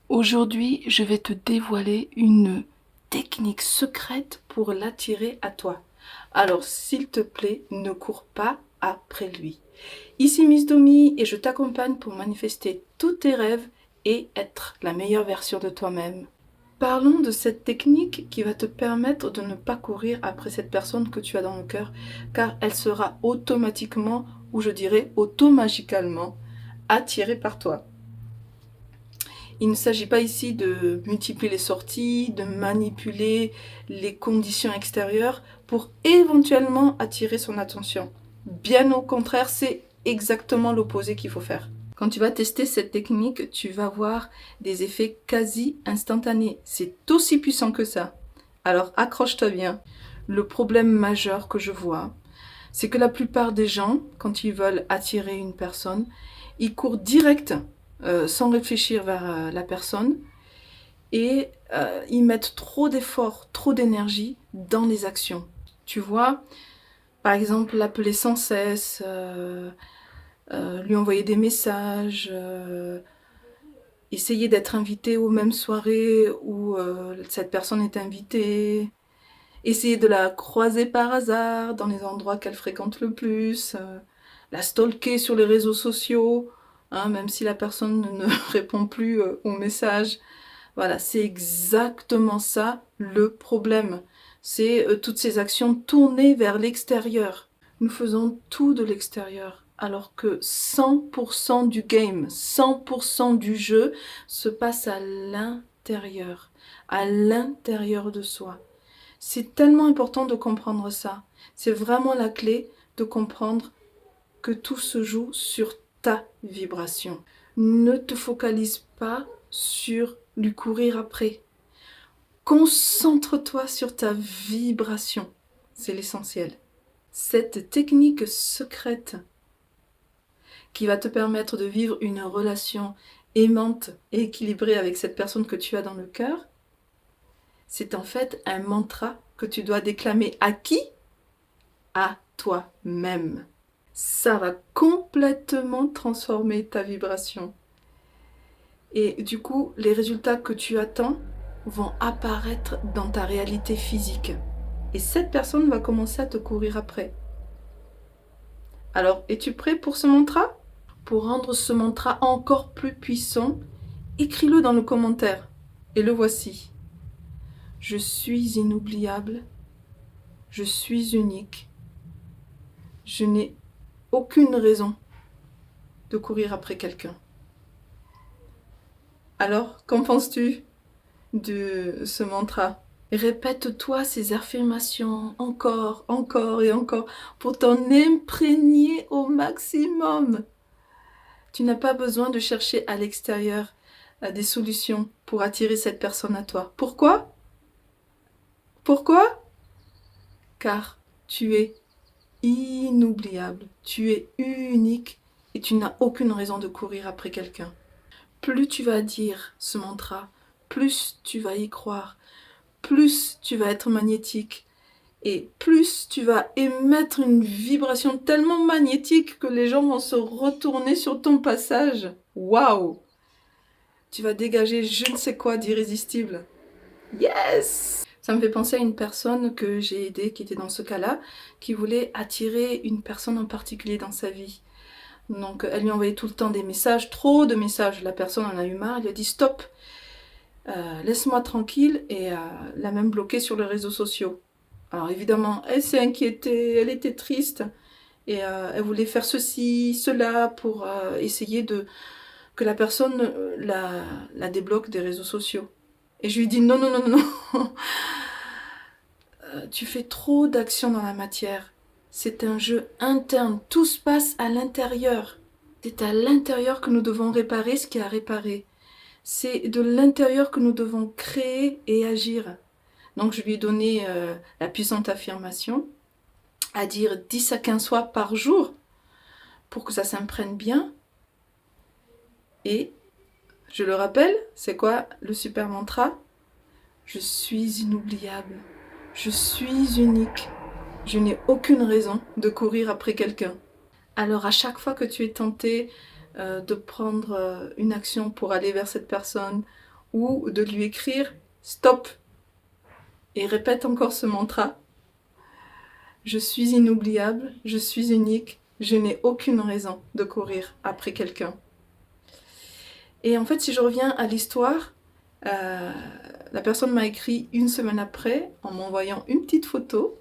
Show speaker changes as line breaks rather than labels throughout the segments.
Aujourd'hui, je vais te dévoiler une technique secrète pour l'attirer à toi. Alors, s'il te plaît, ne cours pas après lui. Ici Miss Domi et je t'accompagne pour manifester tous tes rêves et être la meilleure version de toi-même. Parlons de cette technique qui va te permettre de ne pas courir après cette personne que tu as dans le cœur, car elle sera automatiquement, ou je dirais automagicalement, attirée par toi. Il ne s'agit pas ici de multiplier les sorties, de manipuler les conditions extérieures pour éventuellement attirer son attention. Bien au contraire, c'est exactement l'opposé qu'il faut faire. Quand tu vas tester cette technique, tu vas voir des effets quasi instantanés. C'est aussi puissant que ça. Alors accroche-toi bien. Le problème majeur que je vois, c'est que la plupart des gens, quand ils veulent attirer une personne, ils courent direct, sans réfléchir vers la personne, et ils mettent trop d'efforts, trop d'énergie dans les actions. Tu vois, par exemple, l'appeler sans cesse, lui envoyer des messages, essayer d'être invité aux mêmes soirées où cette personne est invitée, essayer de la croiser par hasard dans les endroits qu'elle fréquente le plus, la stalker sur les réseaux sociaux, hein, même si la personne ne répond plus aux messages. Voilà, c'est exactement ça le problème. C'est toutes ces actions tournées vers l'extérieur. Nous faisons tout de l'extérieur, alors que 100% du game, 100% du jeu se passe à l'intérieur de soi. C'est tellement important de comprendre ça. C'est vraiment la clé de comprendre que tout se joue sur ta vibration. Ne te focalise pas sur lui courir après. Concentre-toi sur ta vibration. C'est l'essentiel. Cette technique secrète qui va te permettre de vivre une relation aimante et équilibrée avec cette personne que tu as dans le cœur, c'est en fait un mantra que tu dois déclamer à qui? À toi-même. Ça va complètement transformer ta vibration. Et du coup, les résultats que tu attends vont apparaître dans ta réalité physique. Et cette personne va commencer à te courir après. Alors, es-tu prêt pour ce mantra? Pour rendre ce mantra encore plus puissant, écris-le dans le commentaire. Et le voici. Je suis inoubliable. Je suis unique. Je n'ai aucune raison de courir après quelqu'un. Alors, qu'en penses-tu de ce mantra? Répète-toi ces affirmations encore, encore et encore pour t'en imprégner au maximum. Tu n'as pas besoin de chercher à l'extérieur des solutions pour attirer cette personne à toi. Pourquoi? Pourquoi? Car tu es inoubliable, tu es unique et tu n'as aucune raison de courir après quelqu'un. Plus tu vas dire ce mantra, plus tu vas y croire, plus tu vas être magnétique et plus tu vas émettre une vibration tellement magnétique que les gens vont se retourner sur ton passage. Waouh! Tu vas dégager je ne sais quoi d'irrésistible. Yes! Ça me fait penser à une personne que j'ai aidée qui était dans ce cas-là, qui voulait attirer une personne en particulier dans sa vie. Donc elle lui envoyait tout le temps des messages, trop de messages. La personne en a eu marre, elle lui a dit stop, laisse-moi tranquille, et l'a même bloquée sur les réseaux sociaux. Alors évidemment, elle s'est inquiétée, elle était triste, et elle voulait faire ceci, cela, pour essayer que la personne la débloque des réseaux sociaux. Et je lui dis non, non, non, non, non. Tu fais trop d'actions dans la matière. C'est un jeu interne, tout se passe à l'intérieur. C'est à l'intérieur que nous devons réparer ce qui a réparé. C'est de l'intérieur que nous devons créer et agir. Donc je lui ai donné la puissante affirmation à dire 10 à 15 fois par jour pour que ça s'imprègne bien. Et je le rappelle, c'est quoi le super mantra? Je suis inoubliable. Je suis unique. Je n'ai aucune raison de courir après quelqu'un. Alors à chaque fois que tu es tenté de prendre une action pour aller vers cette personne ou de lui écrire « Stop » et répète encore ce mantra. Je suis inoubliable, je suis unique, je n'ai aucune raison de courir après quelqu'un. Et en fait, si je reviens à l'histoire, la personne m'a écrit 1 semaine après en m'envoyant une petite photo.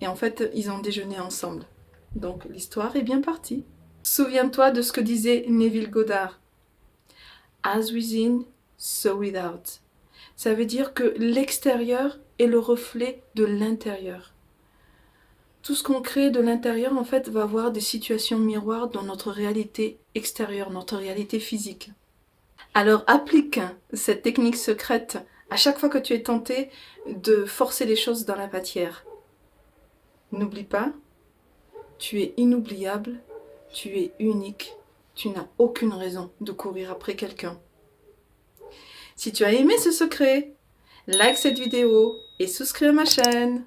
Et en fait, ils ont déjeuné ensemble. Donc l'histoire est bien partie. Souviens-toi de ce que disait Neville Goddard. As within, so without. Ça veut dire que l'extérieur est le reflet de l'intérieur. Tout ce qu'on crée de l'intérieur, en fait, va avoir des situations miroirs dans notre réalité extérieure, notre réalité physique. Alors applique cette technique secrète à chaque fois que tu es tenté de forcer les choses dans la matière. N'oublie pas, tu es inoubliable, tu es unique, tu n'as aucune raison de courir après quelqu'un. Si tu as aimé ce secret, like cette vidéo et souscris à ma chaîne.